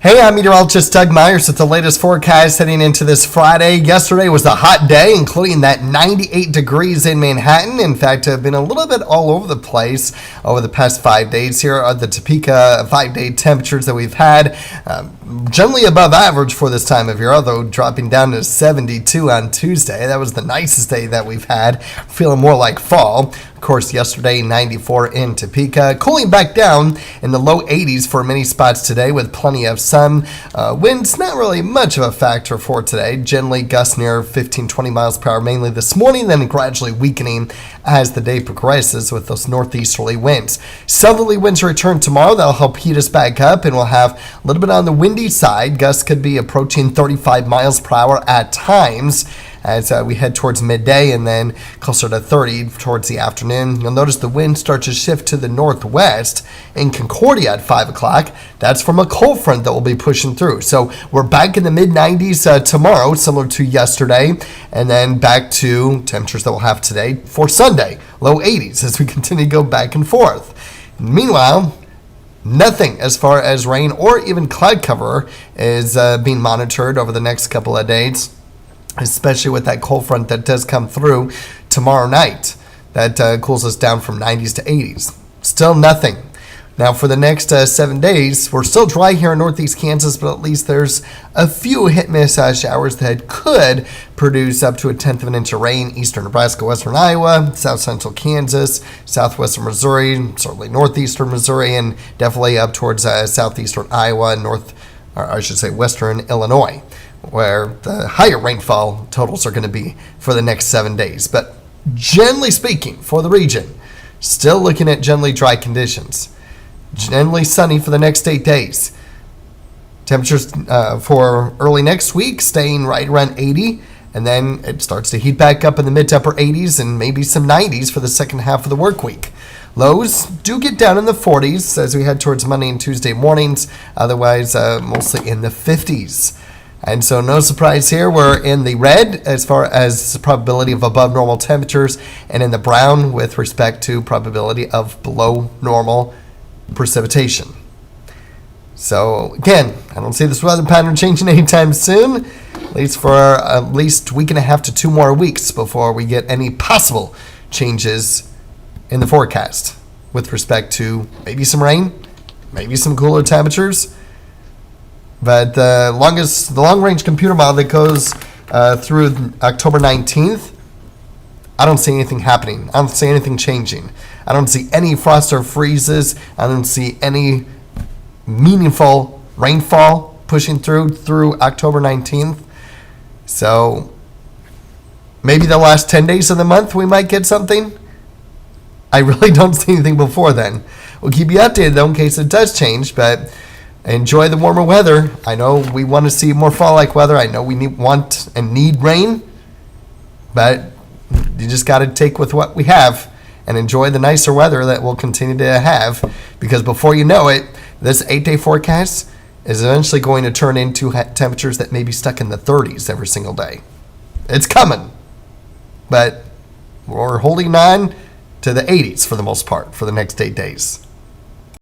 Hey, I'm meteorologist Doug Myers with the latest forecast heading into this Friday. Yesterday was a hot day, including that 98 degrees in Manhattan. In fact, I've been a little bit all over the place over the past 5 days. Here are the Topeka 5-day temperatures that we've had. Generally above average for this time of year, although dropping down to 72 on Tuesday. That was the nicest day that we've had, feeling more like fall. Of course, yesterday, 94 in Topeka. Cooling back down in the low 80s for many spots today with plenty of sun. Winds not really much of a factor for today. Generally gusts near 15-20 miles per hour mainly this morning, then gradually weakening as the day progresses with those northeasterly winds. Southerly winds return tomorrow. That'll help heat us back up, and we'll have a little bit on the windy side. Gusts could be approaching 35 miles per hour at times as we head towards midday and then closer to 30 towards the afternoon. You'll notice the wind starts to shift to the northwest in Concordia at 5 o'clock. That's from a cold front that will be pushing through. So we're back in the mid-90s tomorrow, similar to yesterday, and then back to temperatures that we'll have today for Sunday, low 80s as we continue to go back and forth. Meanwhile, nothing as far as rain or even cloud cover is being monitored over the next couple of days, especially with that cold front that does come through tomorrow night. That cools us down from 90s to 80s. Still nothing. Now for the next 7 days, we're still dry here in northeast Kansas, but at least there's a few hit-miss showers that could produce up to 1/10 of an inch of rain. Eastern Nebraska, western Iowa, south central Kansas, southwestern Missouri, certainly northeastern Missouri, and definitely up towards southeastern Iowa, western Illinois, where the higher rainfall totals are going to be for the next 7 days. But generally speaking, for the region, still looking at generally dry conditions. Generally sunny for the next 8 days. Temperatures for early next week staying right around 80, and then it starts to heat back up in the mid to upper 80s and maybe some 90s for the second half of the work week. Lows do get down in the 40s as we head towards Monday and Tuesday mornings, otherwise mostly in the 50s. And so no surprise here, we're in the red as far as the probability of above normal temperatures, and in the brown with respect to probability of below normal precipitation. So again, I don't see this weather pattern changing anytime soon, at least for at least a week and a half to 2 more weeks before we get any possible changes in the forecast with respect to maybe some rain, maybe some cooler temperatures. But the long-range computer model that goes through October 19th, I don't see anything happening. I don't see anything changing. I don't see any frost or freezes. I don't see any meaningful rainfall pushing through October 19th. So maybe the last 10 days of the month we might get something. I really don't see anything before then. We'll keep you updated though in case it does change, but enjoy the warmer weather. I know we want to see more fall-like weather. I know we want and need rain, but you just got to take with what we have and enjoy the nicer weather that we'll continue to have, because before you know it, this 8-day forecast is eventually going to turn into temperatures that may be stuck in the 30s every single day. It's coming, but we're holding on to the 80s for the most part for the next 8 days.